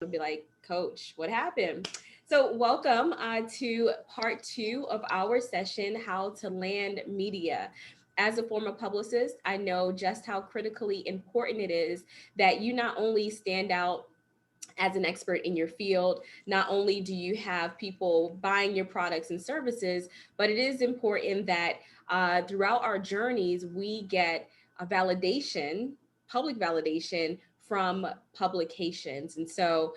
would be like, Coach, what happened? So, welcome to part two of our session, How to Land Media. As a former publicist, I know just how critically important it is that you not only stand out as an expert in your field. Not only do you have people buying your products and services, but it is important that throughout our journeys, we get a validation, public validation from publications. And so,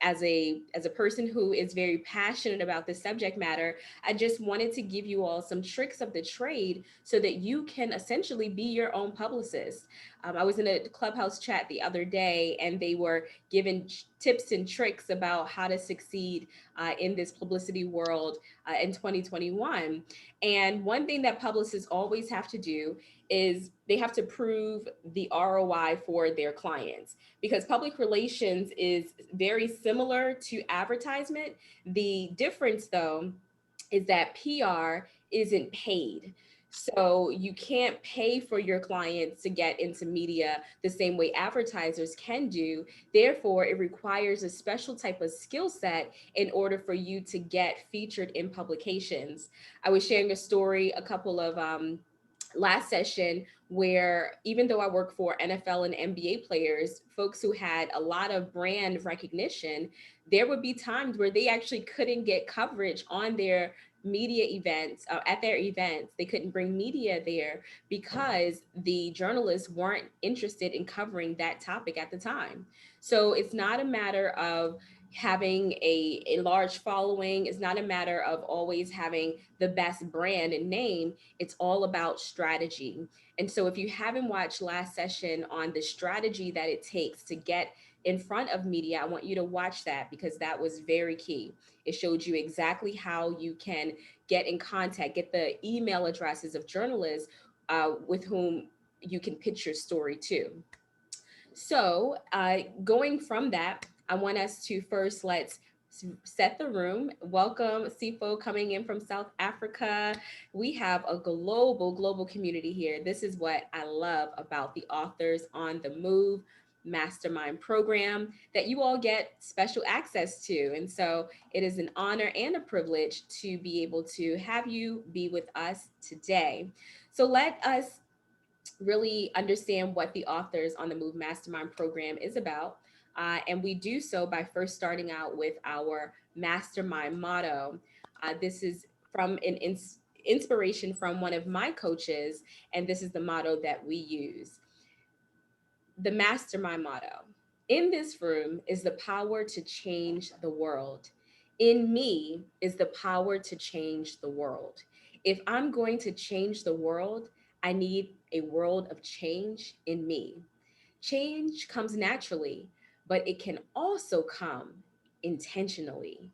as a person who is very passionate about this subject matter, I just wanted to give you all some tricks of the trade so that you can essentially be your own publicist. I was in a Clubhouse chat the other day, and they were given tips and tricks about how to succeed in this publicity world in 2021. And one thing that publicists always have to do is they have to prove the ROI for their clients, because public relations is very similar to advertisement. The difference, though, is that PR isn't paid. So you can't pay for your clients to get into media the same way advertisers can do. Therefore, it requires a special type of skill set in order for you to get featured in publications. I was sharing a story a couple of last session where, even though I work for NFL and NBA players, folks who had a lot of brand recognition, there would be times where they actually couldn't get coverage on their media events, at their events. They couldn't bring media there because the journalists weren't interested in covering that topic at the time. So it's not a matter of having a large following. It's not a matter of always having the best brand and name. It's all about strategy. And so if you haven't watched last session on the strategy that it takes to get in front of media, I want you to watch that, because that was very key. It showed you exactly how you can get in contact, get the email addresses of journalists with whom you can pitch your story to. So, going from that, I want us to first set the room. Welcome, Sifo, coming in from South Africa. We have a global community here. This is what I love about the Authors on the Move Mastermind program, that you all get special access to. And so it is an honor and a privilege to be able to have you be with us today. So let us really understand what the Authors on the Move Mastermind program is about. And we do so by first starting out with our mastermind motto. This is from inspiration from one of my coaches, and this is the motto that we use. The mastermind motto: in this room is the power to change the world. In me is the power to change the world. If I'm going to change the world, I need a world of change in me. Change comes naturally, but it can also come intentionally.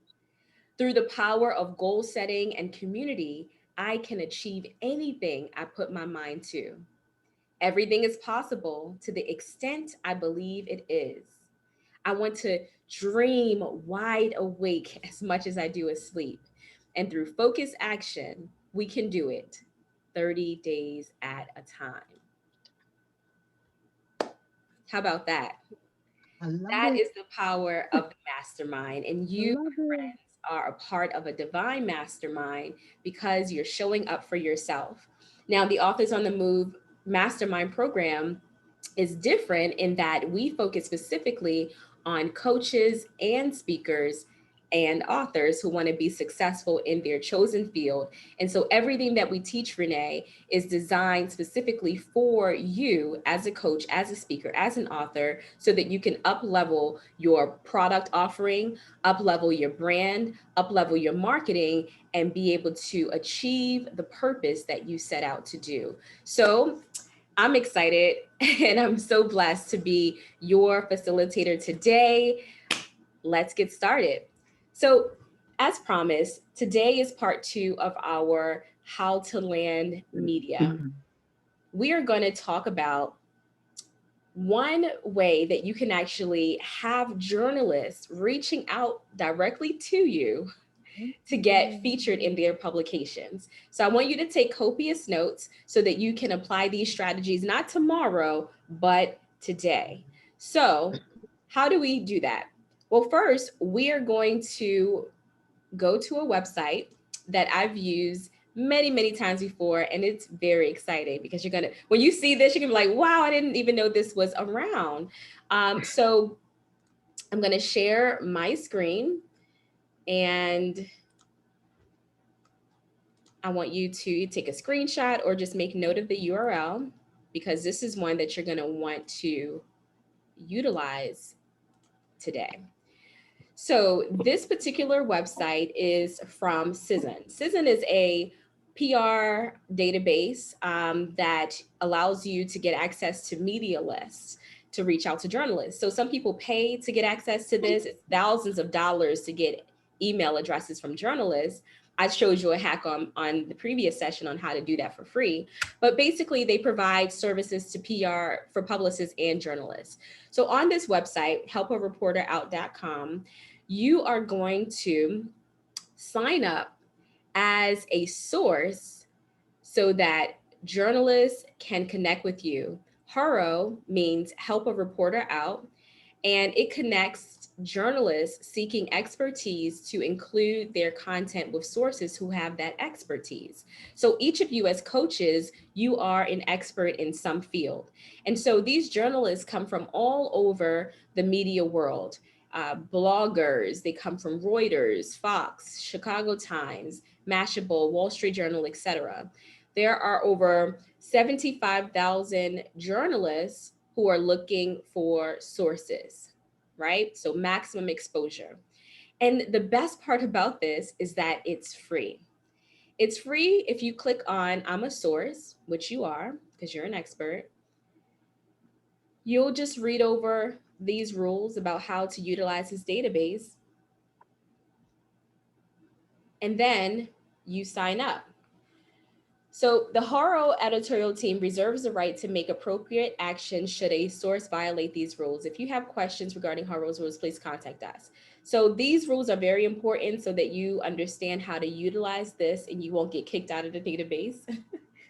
Through the power of goal setting and community, I can achieve anything I put my mind to. Everything is possible to the extent I believe it is. I want to dream wide awake as much as I do asleep. And through focused action, we can do it 30 days at a time. How about that? I love That it. is the power of the mastermind. And I you, love my it. friends, are a part of a divine mastermind because you're showing up for yourself. Now, the Authors on the Move mastermind program is different in that we focus specifically on coaches and speakers and authors who want to be successful in their chosen field. And so everything that we teach, Renee, is designed specifically for you as a coach, as a speaker, as an author, so that you can up level your product offering, up level your brand, up level your marketing, and be able to achieve the purpose that you set out to do. So I'm excited and I'm so blessed to be your facilitator today. Let's get started. So, as promised, today is part two of our How to Land Media. We are going to talk about one way that you can actually have journalists reaching out directly to you to get featured in their publications. So I want you to take copious notes so that you can apply these strategies not tomorrow, but today. So How do we do that? Well, first, we are going to go to a website that I've used many, many times before, and it's very exciting because you're gonna, when you see this, you're gonna be like, wow, I didn't even know this was around. So I'm gonna share my screen, and I want you to take a screenshot or just make note of the URL, because this is one that you're gonna want to utilize today. So this particular website is from Cision. Cision is a PR database that allows you to get access to media lists to reach out to journalists. So some people pay to get access to this. It's thousands of dollars to get email addresses from journalists. I showed you a hack on the previous session on how to do that for free. But basically, they provide services to PR for publicists and journalists. So on this website, helpareporterout.com, you are going to sign up as a source so that journalists can connect with you. HURO means help a reporter out, and it connects journalists seeking expertise to include their content with sources who have that expertise. So each of you as coaches, you are an expert in some field. And so these journalists come from all over the media world. Bloggers, they come from Reuters, Fox, Chicago Times, Mashable, Wall Street Journal, etc. There are over 75,000 journalists who are looking for sources, right? So maximum exposure. And the best part about this is that it's free. It's free if you click on I'm a source, which you are because you're an expert. You'll just read over these rules about how to utilize this database, and then you sign up. So the HARO editorial team reserves the right to make appropriate action should a source violate these rules. If you have questions regarding HARO's rules, please contact us. So these rules are very important so that you understand how to utilize this and you won't get kicked out of the database.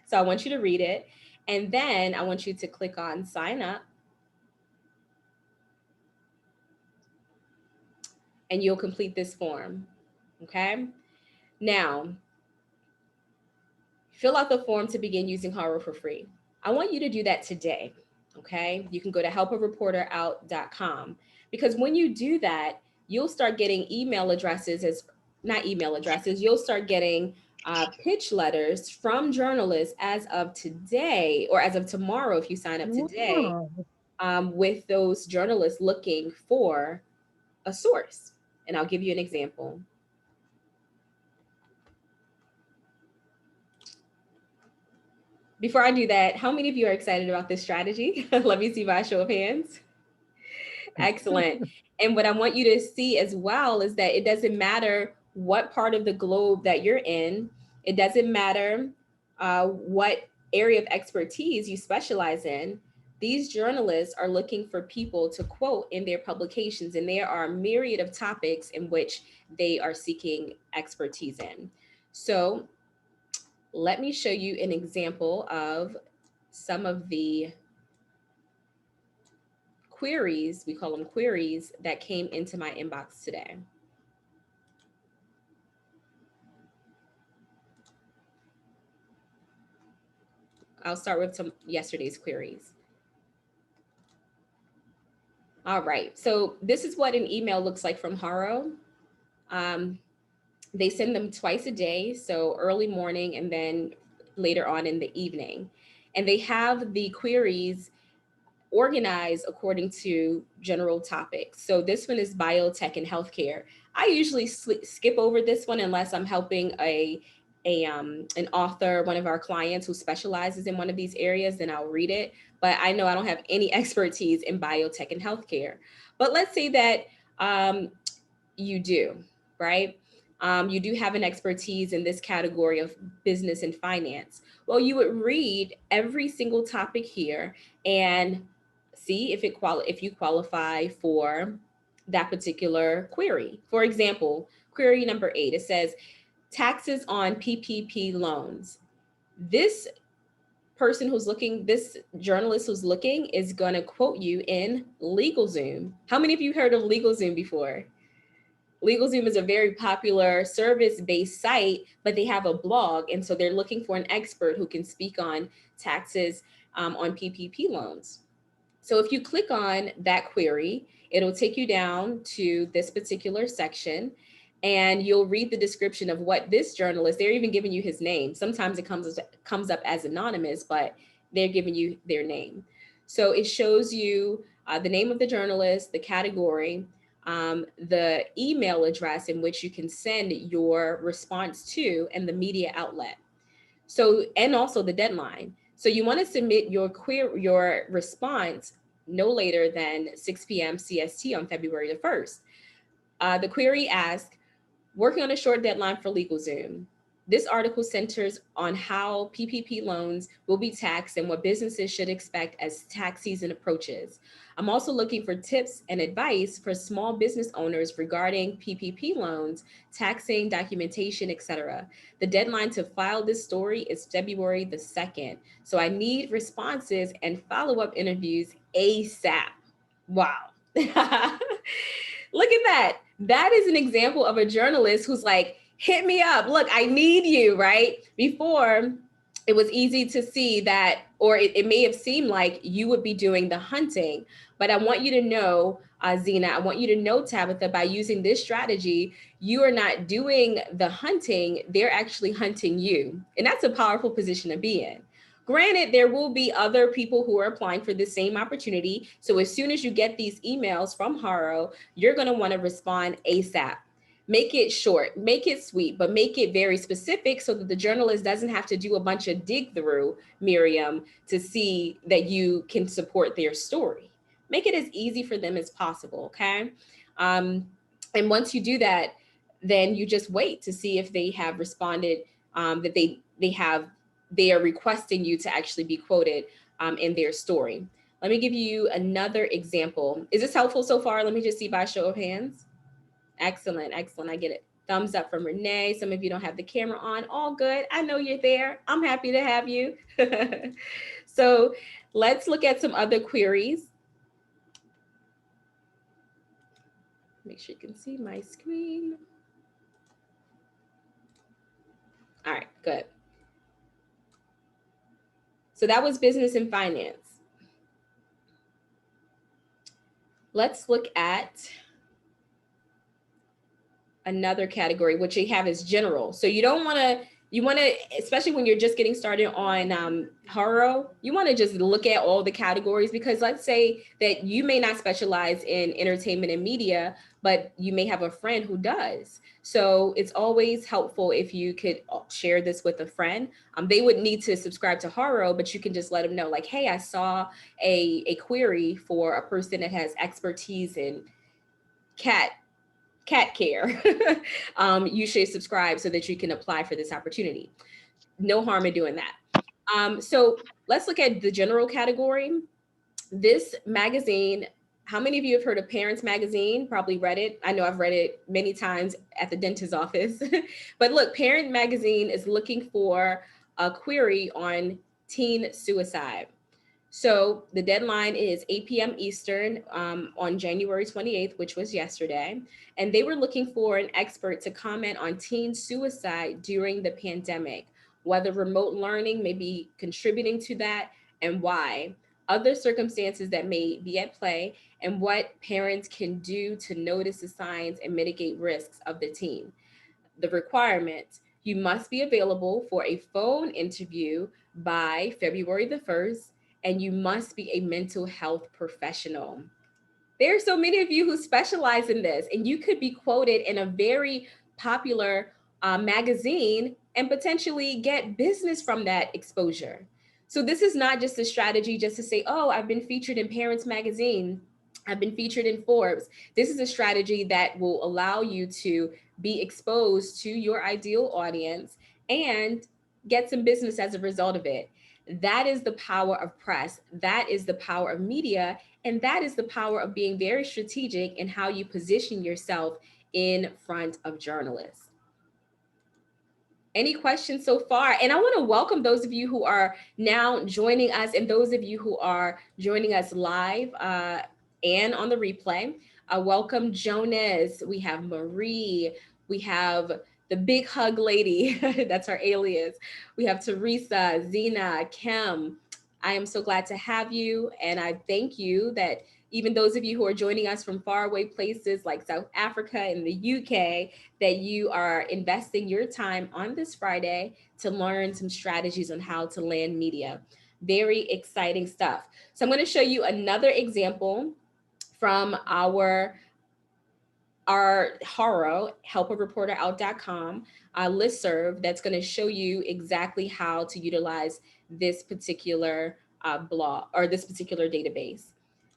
So I want you to read it. And then I want you to click on sign up. And you'll complete this form. Okay. Now, fill out the form to begin using HARO for free. I want you to do that today. Okay. You can go to helpareporterout.com, because when you do that, you'll start getting email addresses not email addresses, you'll start getting pitch letters from journalists as of today or as of tomorrow if you sign up today, with those journalists looking for a source. And I'll give you an example. Before I do that, how many of you are excited about this strategy? Let me see by a show of hands. Excellent. And what I want you to see as well is that it doesn't matter what part of the globe that you're in. It doesn't matter what area of expertise you specialize in. These journalists are looking for people to quote in their publications, and there are a myriad of topics in which they are seeking expertise in. So let me show you an example of some of the queries, we call them queries, that came into my inbox today. I'll start with some yesterday's queries. All right, so this is what an email looks like from HARO. They send them twice a day, so early morning and then later on in the evening. And they have the queries organized according to general topics. So this one is biotech and healthcare. I usually skip over this one unless I'm helping an author, one of our clients who specializes in one of these areas, then I'll read it. But I know I don't have any expertise in biotech and healthcare. But let's say that you do, right? You do have an expertise in this category of business and finance. Well, you would read every single topic here and see if you qualify for that particular query. For example, query number 8, it says taxes on PPP loans. This person who's looking, this journalist who's looking is going to quote you in LegalZoom. How many of you heard of LegalZoom before? LegalZoom is a very popular service-based site, but they have a blog, and so they're looking for an expert who can speak on taxes on PPP loans. So if you click on that query, it'll take you down to this particular section, and you'll read the description of what this journalist, they're even giving you his name. Sometimes it comes up as anonymous, but they're giving you their name. So it shows you the name of the journalist, the category, the email address in which you can send your response to, and the media outlet. So, and also the deadline. So you want to submit your response no later than 6 p.m. CST on February the 1st. The query asks, working on a short deadline for LegalZoom. This article centers on how PPP loans will be taxed and what businesses should expect as tax season approaches. I'm also looking for tips and advice for small business owners regarding PPP loans, taxing, documentation, etc. The deadline to file this story is February the 2nd. So I need responses and follow-up interviews ASAP. Wow. Look at that. That is an example of a journalist who's like, hit me up. Look, I need you, right? Before, it was easy to see that, or it may have seemed like you would be doing the hunting. But I want you to know, Zena, I want you to know, Tabitha, by using this strategy, you are not doing the hunting, they're actually hunting you. And that's a powerful position to be in. Granted, there will be other people who are applying for the same opportunity. So as soon as you get these emails from Haro, you're going to want to respond ASAP. Make it short, make it sweet, but make it very specific so that the journalist doesn't have to do a bunch of dig through, Miriam, to see that you can support their story. Make it as easy for them as possible, okay? And once you do that, then you just wait to see if they have responded, that they are requesting you to actually be quoted in their story. Let me give you another example. Is this helpful so far? Let me just see by show of hands. Excellent, excellent. I get it. Thumbs up from Renee. Some of you don't have the camera on. All good. I know you're there. I'm happy to have you. So let's look at some other queries. Make sure you can see my screen. All right, good. So that was business and finance. Let's look at another category, which you have is general. So you don't want to, you want to, especially when you're just getting started on Haro, you want to just look at all the categories, because let's say that you may not specialize in entertainment and media, but you may have a friend who does. So it's always helpful if you could share this with a friend. They would need to subscribe to Haro, but you can just let them know like, hey, I saw a query for a person that has expertise in cat care. You should subscribe so that you can apply for this opportunity. No harm in doing that. So let's look at the general category. This magazine, how many of you have heard of Parents Magazine? Probably read it. I know I've read it many times at the dentist's office. But look, Parent Magazine is looking for a query on teen suicide. So the deadline is 8 p.m. Eastern on January 28th, which was yesterday. And they were looking for an expert to comment on teen suicide during the pandemic, whether remote learning may be contributing to that and why, other circumstances that may be at play, and what parents can do to notice the signs and mitigate risks of the teen. The requirements: you must be available for a phone interview by February the 1st, and you must be a mental health professional. There are so many of you who specialize in this, and you could be quoted in a very popular magazine and potentially get business from that exposure. So this is not just a strategy just to say, oh, I've been featured in Parents Magazine, I've been featured in Forbes. This is a strategy that will allow you to be exposed to your ideal audience and get some business as a result of it. That is the power of press. That is the power of media. And that is the power of being very strategic in how you position yourself in front of journalists. Any questions so far? And I want to welcome those of you who are now joining us and those of you who are joining us live and on the replay. Welcome, Jonas. We have Marie. We have the big hug lady. That's our alias. We have Teresa, Zena, Kim. I am so glad to have you. And I thank you that even those of you who are joining us from faraway places like South Africa and the UK, that you are investing your time on this Friday to learn some strategies on how to land media. Very exciting stuff. So I'm going to show you another example from our Haro, helpareporterout.com listserv that's going to show you exactly how to utilize this particular blog or this particular database.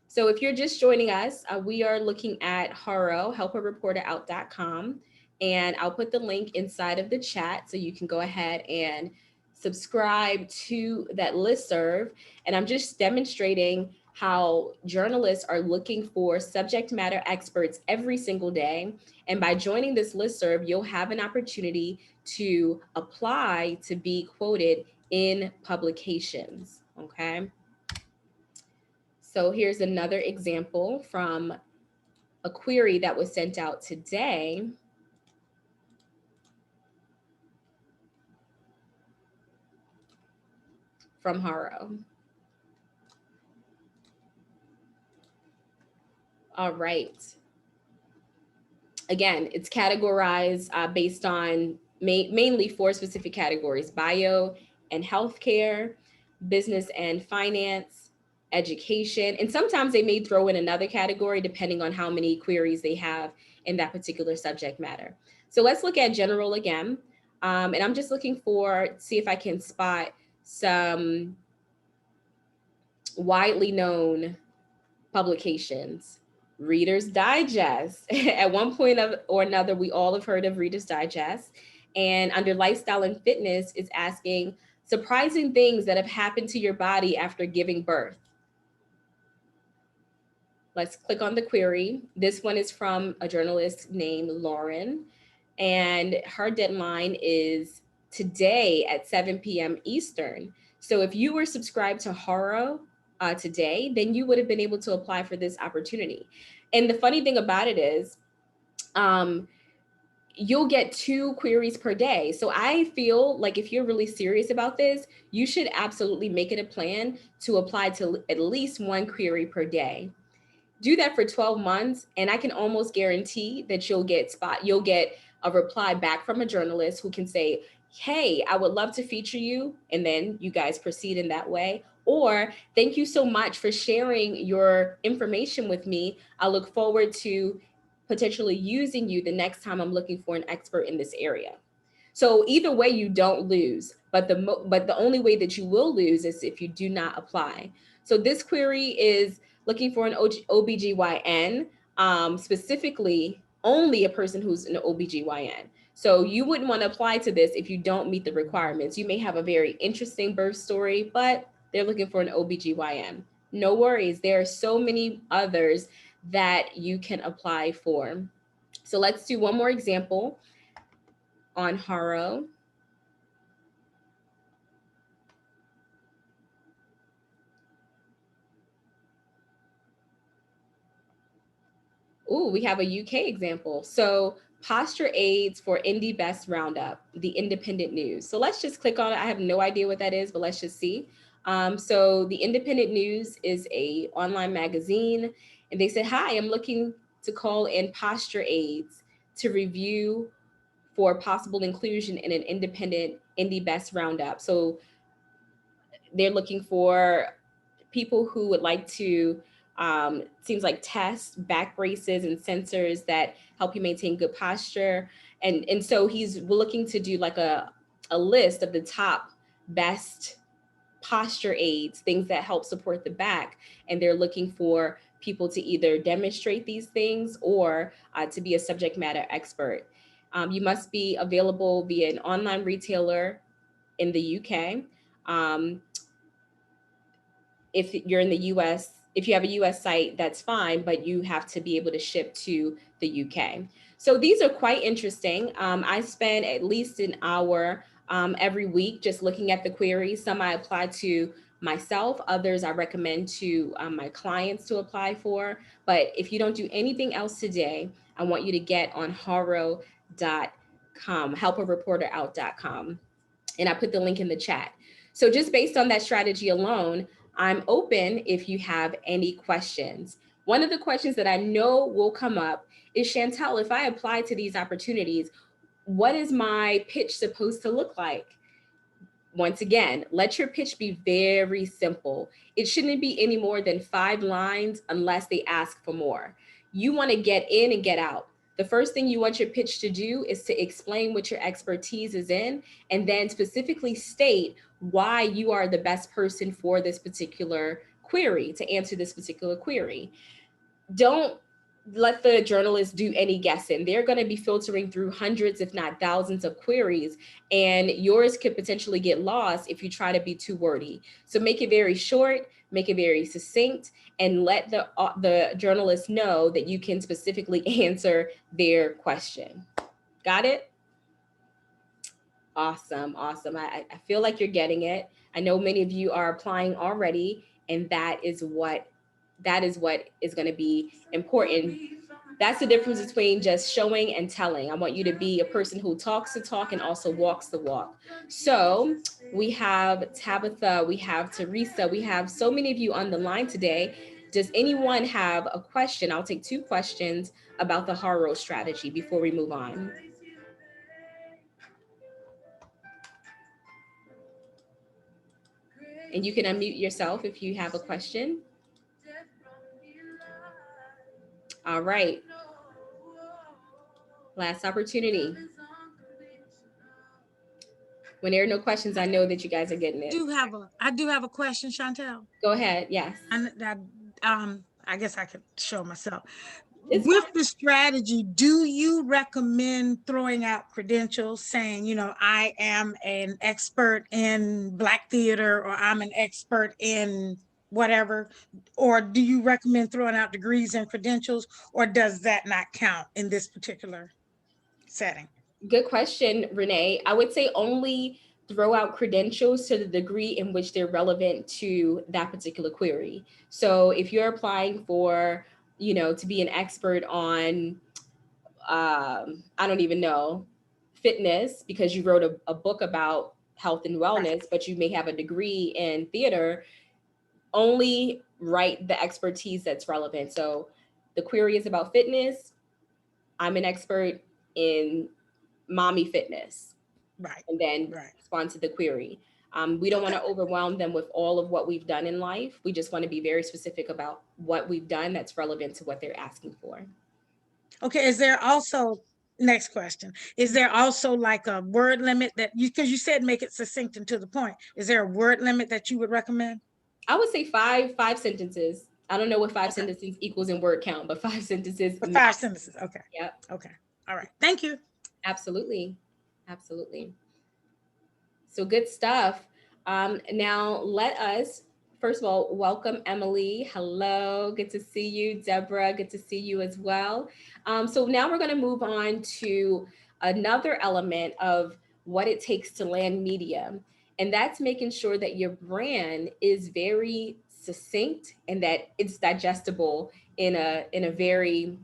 So if you're just joining us, we are looking at Haro, helpareporterout.com, and I'll put the link inside of the chat so you can go ahead and subscribe to that listserv. And I'm just demonstrating how journalists are looking for subject matter experts every single day. And by joining this listserv, you'll have an opportunity to apply to be quoted in publications. Okay. So here's another example from a query that was sent out today. From Haro. All right. Again, it's categorized based on mainly four specific categories: bio and healthcare, business and finance, education, and sometimes they may throw in another category depending on how many queries they have in that particular subject matter. So let's look at general again. And I'm just looking for, see if I can spot some widely known publications. Reader's Digest. At one point or another, we all have heard of Reader's Digest. And under lifestyle and fitness, it's asking surprising things that have happened to your body after giving birth. Let's click on the query. This one is from a journalist named Lauren, and her deadline is today at 7 p.m. Eastern. So if you were subscribed to Haro today, then you would have been able to apply for this opportunity. And the funny thing about it is, you'll get 2 queries per day. So I feel like if you're really serious about this, you should absolutely make it a plan to apply to at least 1 query per day. Do that for 12 months and I can almost guarantee that you'll get a reply back from a journalist who can say, hey, I would love to feature you, and then you guys proceed in that way. Or thank you so much for sharing your information with me. I look forward to potentially using you the next time I'm looking for an expert in this area. So either way, you don't lose, but the only way that you will lose is if you do not apply. So this query is looking for an OBGYN, specifically only a person who's an OBGYN. So you wouldn't want to apply to this if you don't meet the requirements. You may have a very interesting birth story, but they're looking for an OBGYN. No worries. There are so many others that you can apply for. So let's do one more example on Haro. Ooh, we have a UK example. So posture aids for Indie Best Roundup, the Independent News. So let's just click on it. I have no idea what that is, but let's just see. So the Independent News is a online magazine, and they said, hi, I'm looking to call in posture aids to review for possible inclusion in an independent Indie Best Roundup. So they're looking for people who would like to seems like test back braces and sensors that help you maintain good posture. And so he's looking to do like a list of the top best posture aids, things that help support the back. And they're looking for people to either demonstrate these things or to be a subject matter expert. You must be available via an online retailer in the UK. If you're in the US, If you have a US site, that's fine, but you have to be able to ship to the UK. So these are quite interesting. I spend at least an hour every week just looking at the queries. Some I apply to myself, others I recommend to my clients to apply for. But if you don't do anything else today, I want you to get on haro.com, helpareporterout.com, and I put the link in the chat. So just based on that strategy alone, I'm open if you have any questions. One of the questions that I know will come up is, Chantel, if I apply to these opportunities, what is my pitch supposed to look like? Once again, let your pitch be very simple. It shouldn't be any more than 5 lines unless they ask for more. You want to get in and get out. The first thing you want your pitch to do is to explain what your expertise is in, and then specifically state why you are the best person for this particular query, to answer this particular query. Don't let the journalists do any guessing. They're going to be filtering through hundreds, if not thousands, of queries, and yours could potentially get lost if you try to be too wordy. So make it very short, make it very succinct, and let the journalists know that you can specifically answer their question. Got it? Awesome, awesome. I feel like you're getting it. I know many of you are applying already, and that is what is going to be important. That's the difference between just showing and telling. I want you to be a person who talks the talk and also walks the walk. So we have Tabitha, we have Teresa, we have so many of you on the line today. Does anyone have a question? I'll take 2 questions about the Haro strategy before we move on. And you can unmute yourself if you have a question. All right. Last opportunity. When there are no questions, I know that you guys are getting it. I do have a question, Chantel. Go ahead. Yes. And I guess I could show myself. It's With fine. the strategy, do you recommend throwing out credentials saying, I am an expert in Black theater, or I'm an expert in whatever? Or do you recommend throwing out degrees and credentials, or does that not count in this particular setting? Good question, Renee. I would say only throw out credentials to the degree in which they're relevant to that particular query. So if you're applying for, to be an expert on, I don't even know, fitness, because you wrote a book about health and Right. wellness, but you may have a degree in theater, only write the expertise that's relevant. So the query is about fitness. I'm an expert in mommy fitness, Right. and then Right. respond to the query. We don't want Okay. to overwhelm them with all of what we've done in life. We just want to be very specific about what we've done that's relevant to what they're asking for. Okay. Is there also, next question, is there also like a word limit that because you said make it succinct and to the point. Is there a word limit that you would recommend? I would say five sentences. I don't know what five Okay. sentences equals in word count, but 5 sentences For max. 5 sentences. Okay. Yep, Okay. All right. Thank you. absolutely, absolutely. So good stuff. Now let us, first of all, welcome Emily. Hello, good to see you. Deborah, good to see you as well. So now we're going to move on to another element of what it takes to land media, and that's making sure that your brand is very succinct and that it's digestible in a very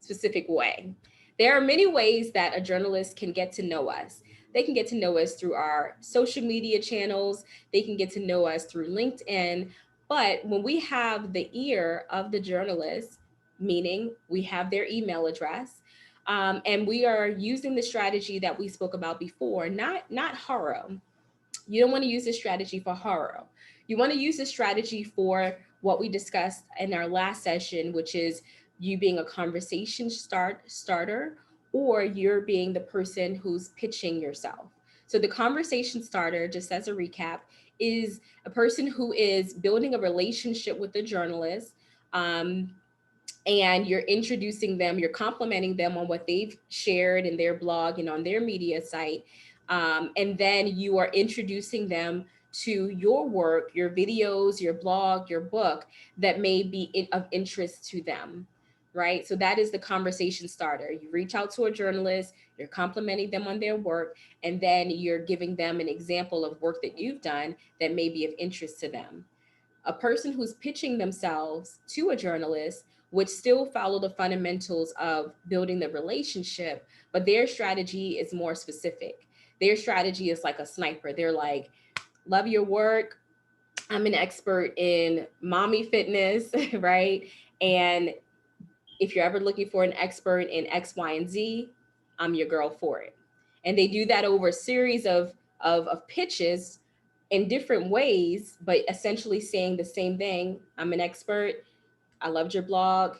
specific way. There are many ways that a journalist can get to know us. They can get to know us through our social media channels, they can get to know us through LinkedIn. But when we have the ear of the journalist, meaning we have their email address, and we are using the strategy that we spoke about before, not horror. You don't want to use this strategy for horror. You want to use this strategy for what we discussed in our last session, which is you being a conversation starter, or you're being the person who's pitching yourself. So the conversation starter, just as a recap, is a person who is building a relationship with the journalist. And you're introducing them, you're complimenting them on what they've shared in their blog and on their media site. And then you are introducing them to your work, your videos, your blog, your book that may be of interest to them, right? So that is the conversation starter. You reach out to a journalist, you're complimenting them on their work, and then you're giving them an example of work that you've done that may be of interest to them. A person who's pitching themselves to a journalist would still follow the fundamentals of building the relationship, but their strategy is more specific. Their strategy is like a sniper. They're like, love your work. I'm an expert in mommy fitness, right? And if you're ever looking for an expert in X, Y, and Z, I'm your girl for it. And they do that over a series of pitches in different ways, but essentially saying the same thing. I'm an expert. I loved your blog.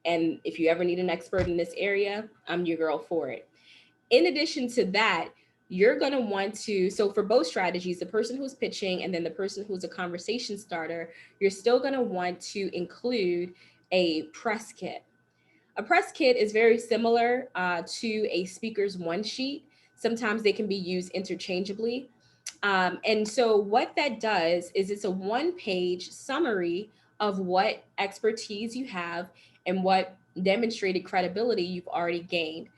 And if you ever need an expert in this area, I'm your girl for it. In addition to that, you're going to want to, so for both strategies, the person who's pitching and then the person who's a conversation starter, you're still going to want to include a press kit. A press kit is very similar to a speaker's one sheet. Sometimes they can be used interchangeably. And so, what that does is it's a one-page summary of what expertise you have and what demonstrated credibility you've already gained.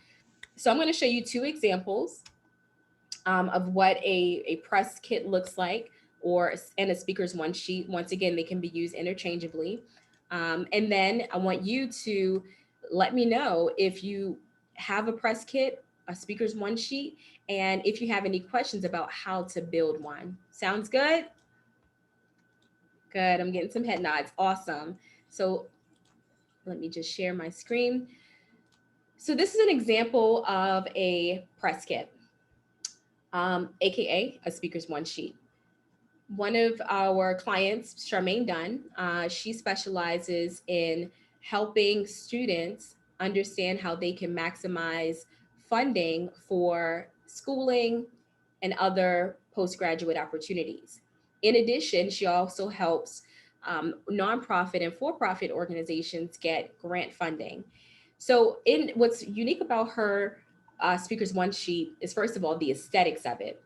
So, I'm going to show you two examples of what a press kit looks like, or and a speaker's one sheet. Once again, they can be used interchangeably. And then I want you to let me know if you have a press kit, a speaker's one sheet, and if you have any questions about how to build one. Sounds good? Good. I'm getting some head nods. Awesome. So let me just share my screen. So this is an example of a press kit, aka a speaker's one sheet. One of our clients, Charmaine Dunn, she specializes in helping students understand how they can maximize funding for schooling and other postgraduate opportunities. In addition, she also helps nonprofit and for-profit organizations get grant funding. So, in what's unique about her speaker's one sheet is, first of all, the aesthetics of it.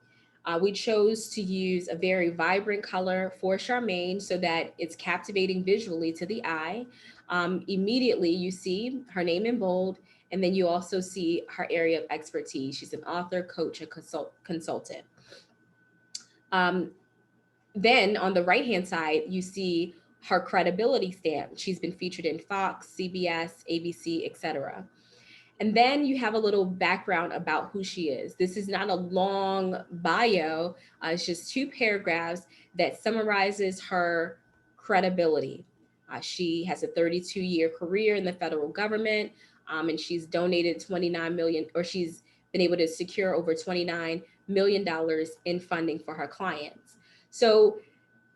We chose to use a very vibrant color for Charmaine so that it's captivating visually to the eye. Immediately, you see her name in bold, and then you also see her area of expertise. She's an author, coach, and consultant. Um, then on the right hand side, you see her credibility stamp. She's been featured in Fox, CBS, ABC, etc. And then you have a little background about who she is. This is not a long bio, it's just two paragraphs that summarizes her credibility. She has a 32-year career in the federal government, and she's donated 29 million, or she's been able to secure over $29 million in funding for her clients. So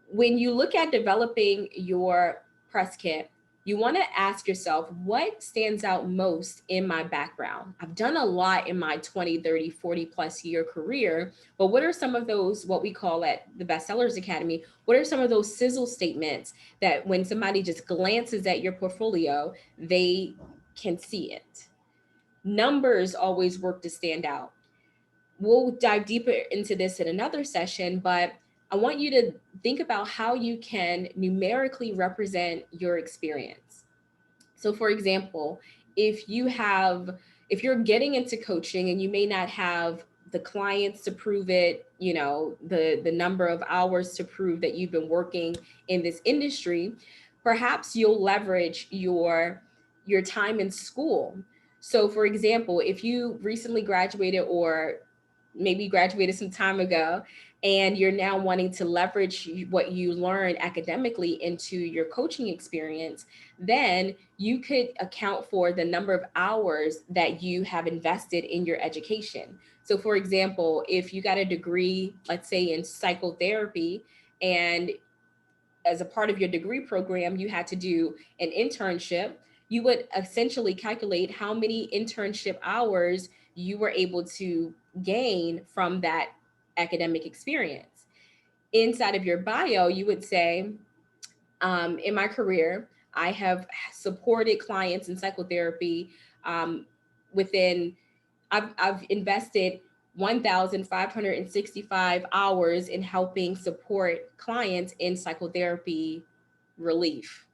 when you look at developing your press kit, you want to ask yourself, what stands out most in my background? I've done a lot in my 20, 30, 40 plus year career, but what are some of those, what we call at the Bestsellers Academy, what are some of those sizzle statements that when somebody just glances at your portfolio, they can see it? Numbers always work to stand out. We'll dive deeper into this in another session, but I want you to think about how you can numerically represent your experience. So for example, if you have if you're getting into coaching and you may not have the clients to prove it, the number of hours to prove that you've been working in this industry, perhaps you'll leverage your time in school. So for example, if you recently graduated or maybe graduated some time ago and you're now wanting to leverage what you learned academically into your coaching experience, then you could account for the number of hours that you have invested in your education. So for example, if you got a degree, let's say in psychotherapy, and as a part of your degree program, you had to do an internship, you would essentially calculate how many internship hours you were able to gain from that academic experience. Inside of your bio, you would say, in my career, I have supported clients in psychotherapy within, I've invested 1,565 hours in helping support clients in psychotherapy relief.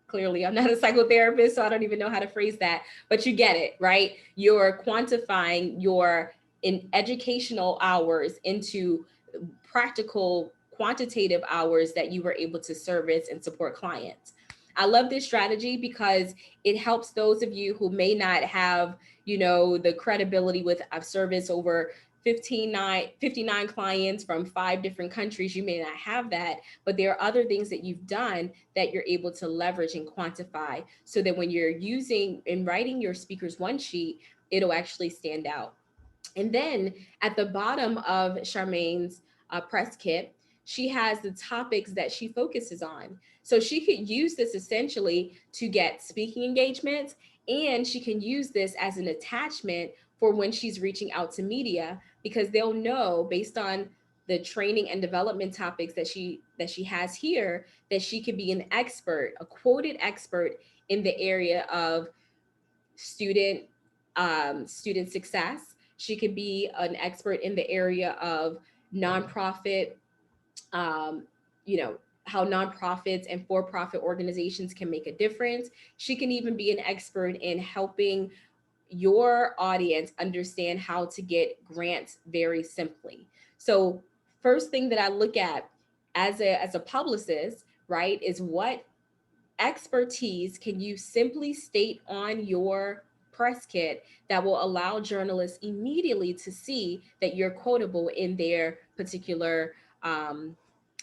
Clearly, I'm not a psychotherapist, so I don't even know how to phrase that, but you get it, right? You're quantifying your in educational hours into practical quantitative hours that you were able to service and support clients. I love this strategy because it helps those of you who may not have, the credibility with I've serviced over 59 clients from 5 different countries. You may not have that, but there are other things that you've done that you're able to leverage and quantify so that when you're using and writing your speaker's one sheet, it'll actually stand out. And then at the bottom of Charmaine's press kit, she has the topics that she focuses on. So she could use this essentially to get speaking engagements, and she can use this as an attachment for when she's reaching out to media, because they'll know based on the training and development topics that she has here, that she could be an expert, a quoted expert in the area of student student success. She could be an expert in the area of nonprofit, um, you know, how nonprofits and for-profit organizations can make a difference. She can even be an expert in helping your audience understand how to get grants very simply. So first thing that I look at as a publicist, right, is what expertise can you simply state on your press kit that will allow journalists immediately to see that you're quotable um,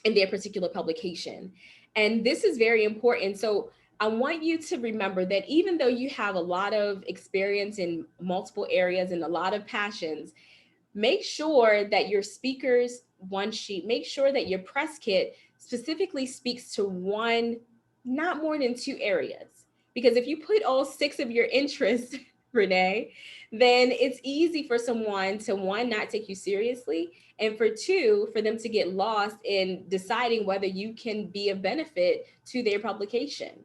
in their particular publication. And this is very important. So I want you to remember that even though you have a lot of experience in multiple areas and a lot of passions, make sure that your speaker's one sheet, make sure that your press kit specifically speaks to one, not more than two areas. Because if you put all six of your interests, Renee, then it's easy for someone to, one, not take you seriously, and for two, for them to get lost in deciding whether you can be of benefit to their publication.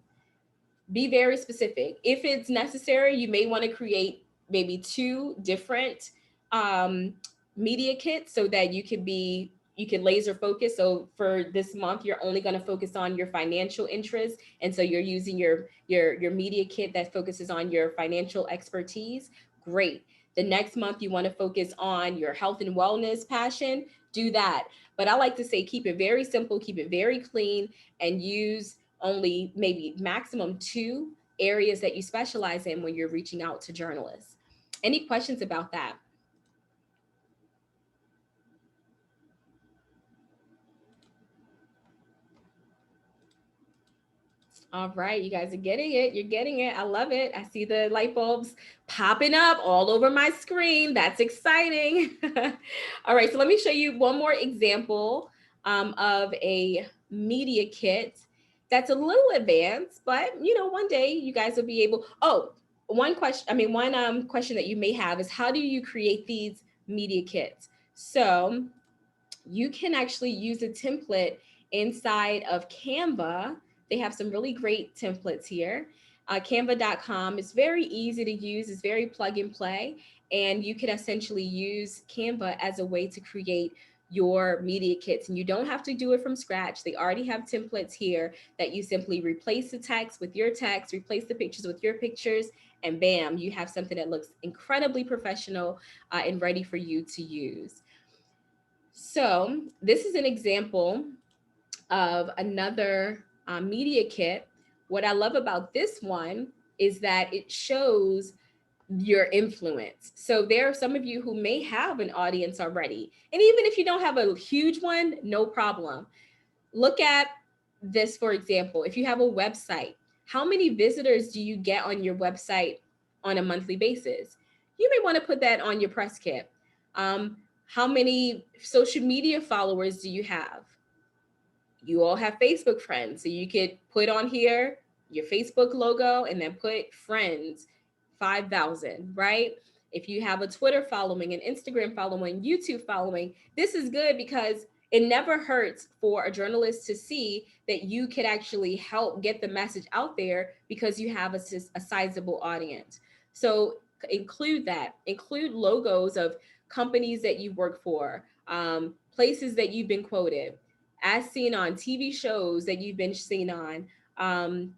Be very specific. If it's necessary, you may want to create maybe two different um, media kits so that you can laser focus. So for this month, you're only going to focus on your financial interests, and so you're using your media kit that focuses on your financial expertise. Great. The next month, you want to focus on your health and wellness passion. Do that. But I like to say keep it very simple, keep it very clean, and use only maybe maximum two areas that you specialize in when you're reaching out to journalists. Any questions about that? All right, you guys are getting it. You're getting it. I love it. I see the light bulbs popping up all over my screen. That's exciting. All right, so let me show you one more example of a media kit that's a little advanced, but one day you guys will be able. Oh, one question. I mean, one question that you may have is how do you create these media kits? So you can actually use a template inside of Canva. They have some really great templates here. Canva.com is very easy to use, it's very plug and play. And you can essentially use Canva as a way to create your media kits. And you don't have to do it from scratch. They already have templates here that you simply replace the text with your text, replace the pictures with your pictures, and bam, you have something that looks incredibly professional and ready for you to use. So this is an example of another media kit. What I love about this one is that it shows your influence. So there are some of you who may have an audience already. And even if you don't have a huge one, no problem. Look at this, for example. If you have a website, how many visitors do you get on your website on a monthly basis? You may want to put that on your press kit. Um, how many social media followers do you have? You all have Facebook friends. So you could put on here your Facebook logo and then put friends, 5,000, right? If you have a Twitter following, an Instagram following, YouTube following, this is good because it never hurts for a journalist to see that you could actually help get the message out there because you have a sizable audience. So include that, include logos of companies that you work for, places that you've been quoted, as seen on TV shows that you've been seen on.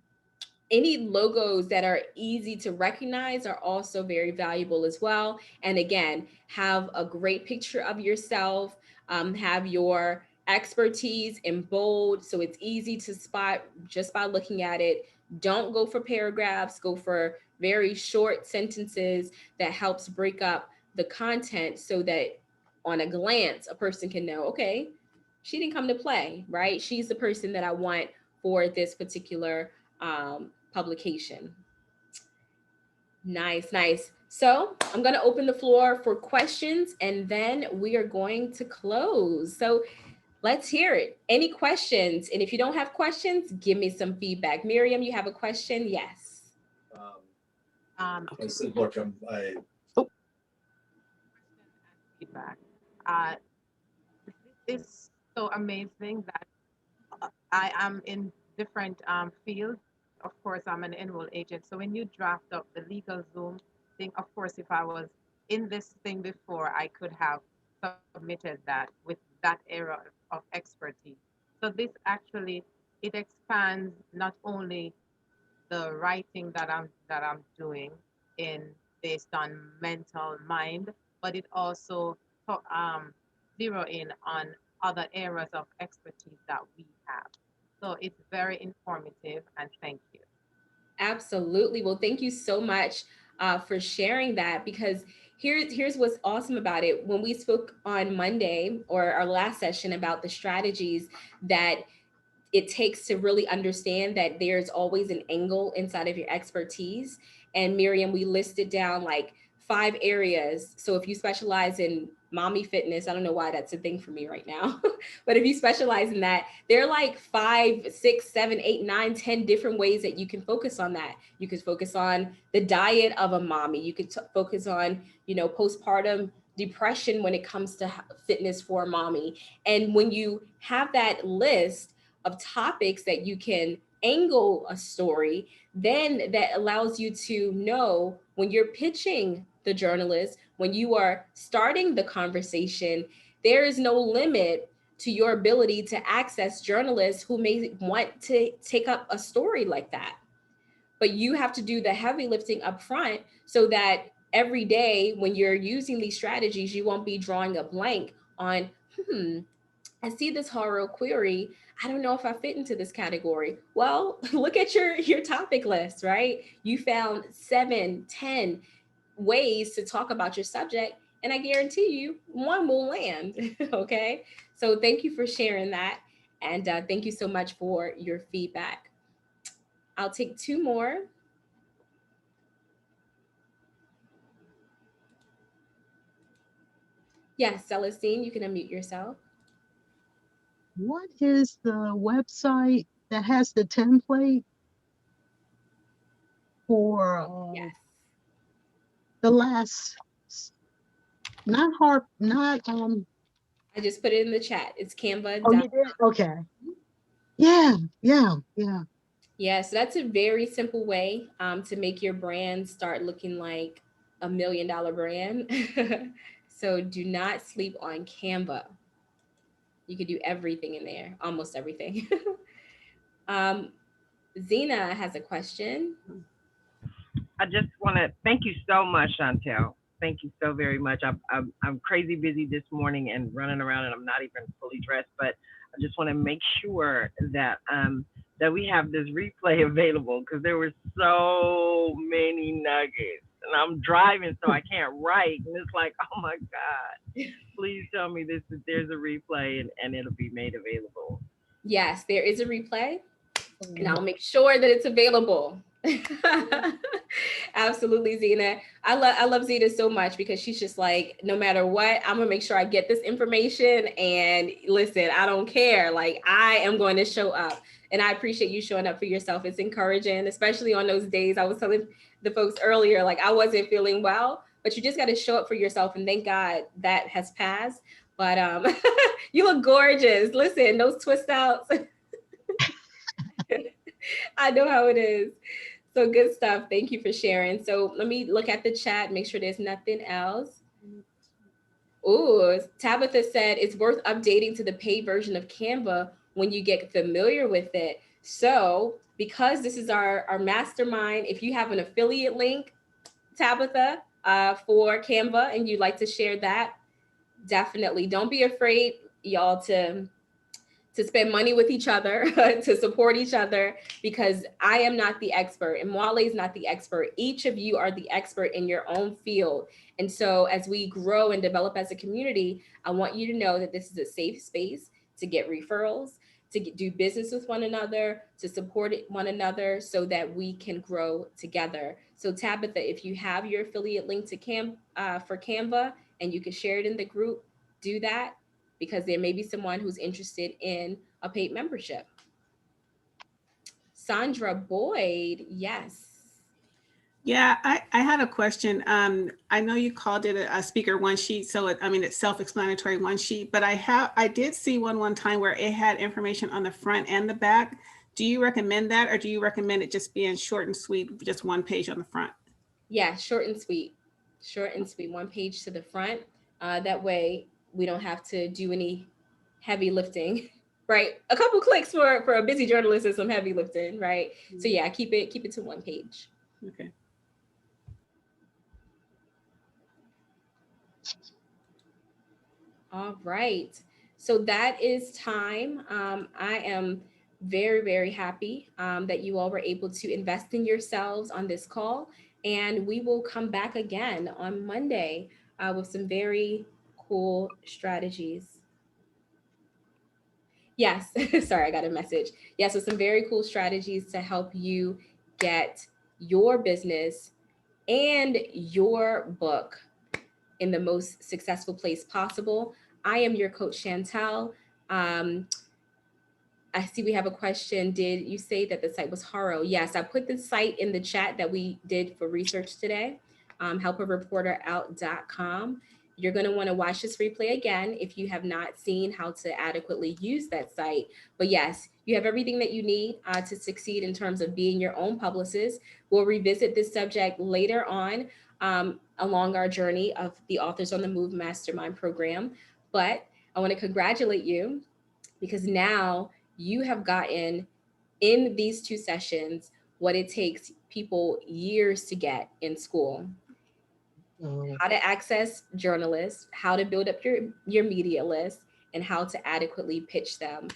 Any logos that are easy to recognize are also very valuable as well. And again, have a great picture of yourself, have your expertise in bold so it's easy to spot just by looking at it. Don't go for paragraphs, go for very short sentences that helps break up the content so that on a glance a person can know, okay, she didn't come to play, right? She's the person that I want for this particular publication. Nice, nice. So I'm going to open the floor for questions and then we are going to close. So let's hear it. Any questions? And if you don't have questions, give me some feedback. Miriam, you have a question? Yes. I said, look, oh, feedback. Uh, it's so amazing that I am in different fields. Of course, I'm an enroll agent. So when you draft up the legal Zoom thing, of course, if I was in this thing before, I could have submitted that with that area of expertise. So this actually it expands not only the writing that I'm doing in based on mental mind, but it also zero in on other areas of expertise that we have. So it's very informative and thank you. Absolutely. Well, thank you so much for sharing that because here's what's awesome about it. When we spoke on Monday or our last session about the strategies that it takes to really understand that there's always an angle inside of your expertise. And Miriam, we listed down like 5 areas. So if you specialize in mommy fitness, I don't know why that's a thing for me right now, but if you specialize in that, there are like 5, 6, 7, 8, 9, 10 different ways that you can focus on that. You could focus on the diet of a mommy. You could focus on, postpartum depression when it comes to fitness for a mommy. And when you have that list of topics that you can angle a story, then that allows you to know when you're pitching the journalist, when you are starting the conversation, there is no limit to your ability to access journalists who may want to take up a story like that. But you have to do the heavy lifting up front so that every day when you're using these strategies, you won't be drawing a blank on, I see this horror query. I don't know if I fit into this category. Well, look at your topic list, right? You found 7, 10 ways to talk about your subject, and I guarantee you one will land. Okay. So thank you for sharing that. And thank you so much for your feedback. I'll take 2 more. Yes, Celestine, you can unmute yourself. What is the website that has the template for Yes. the last, not I just put it in the chat. It's oh, canva.com. you did? Okay. Yeah, yeah, yeah. Yeah, so that's a very simple way to make your brand start looking like $1 million brand. So do not sleep on Canva. You could do everything in there, almost everything. um, Zena has a question. I just want to thank you so much, Chantel. Thank you so very much. I'm crazy busy this morning and running around, and I'm not even fully dressed. But I just want to make sure that that we have this replay available because there were so many nuggets, and I'm driving, so I can't write, and it's like, oh my God, please tell me this that there's a replay and it'll be made available. Yes, there is a replay, and I'll make sure that it's available. Absolutely, Zena. I love Zena so much because she's just like, no matter what, I'm gonna make sure I get this information. And listen, I don't care. Like, I am going to show up. And I appreciate you showing up for yourself. It's encouraging, especially on those days. I was telling the folks earlier, like I wasn't feeling well, but you just got to show up for yourself. And thank God that has passed. But you look gorgeous. Listen, those twist outs. I know how it is. So good stuff. Thank you for sharing. So let me look at the chat, make sure there's nothing else. Ooh, Tabitha said it's worth updating to the paid version of Canva when you get familiar with it. So, because this is our mastermind, if you have an affiliate link, Tabitha, for Canva and you'd like to share that, definitely don't be afraid, y'all, to spend money with each other, to support each other, because I am not the expert and Mwale is not the expert. Each of you are the expert in your own field. And so as we grow and develop as a community, I want you to know that this is a safe space to get referrals, to do business with one another, to support one another so that we can grow together. So Tabitha, if you have your affiliate link to for Canva and you can share it in the group, do that, because there may be someone who's interested in a paid membership. Sandra Boyd, yes. Yeah, I had a question. I know you called it a speaker one sheet, so I mean it's self-explanatory one sheet, but I did see one time where it had information on the front and the back. Do you recommend that, or do you recommend it just being short and sweet, just one page on the front? Yeah, short and sweet. Short and sweet, one page to the front. That way we don't have to do any heavy lifting, right? A couple clicks for a busy journalist is some heavy lifting, right? So yeah, keep it to one page. Okay. All right. So that is time. I am very, very happy that you all were able to invest in yourselves on this call. And we will come back again on Monday with some very cool strategies. Yes. Sorry, I got a message. Yes, with some very cool strategies to help you get your business and your book in the most successful place possible. I am your coach, Chantel. Um, I see we have a question. Did you say that the site was Haro? Yes, I put the site in the chat that we did for research today, helpareporterout.com. You're going to want to watch this replay again if you have not seen how to adequately use that site. But yes, you have everything that you need to succeed in terms of being your own publicist. We'll revisit this subject later on along our journey of the Authors on the Move Mastermind program. But I want to congratulate you because now you have gotten in these 2 sessions what it takes people years to get in school. How to access journalists, how to build up your media list, and how to adequately pitch them.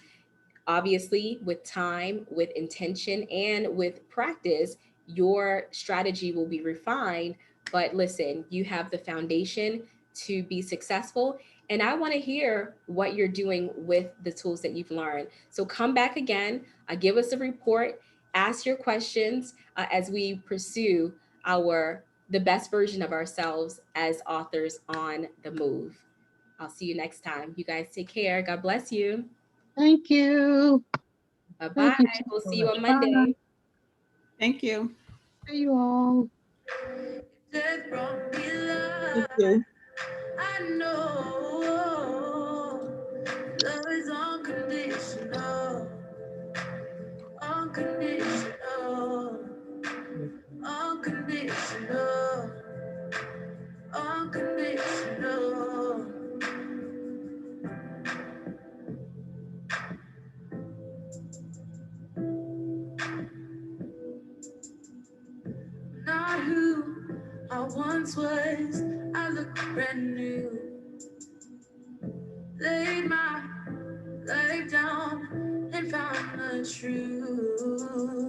Obviously, with time, with intention, and with practice, your strategy will be refined. But listen, you have the foundation to be successful. And I want to hear what you're doing with the tools that you've learned. So come back again, give us a report, ask your questions as we pursue the best version of ourselves as authors on the move. I'll see you next time. You guys take care. God bless you. Thank you. Bye-bye. Thank you so We'll see you much. on Bye. Monday. Thank you. See you all. Death brought me Thank love. you. I know love is unconditional, unconditional, unconditional, unconditional. Not who I once was. I look brand new. Laid my life down and found the truth.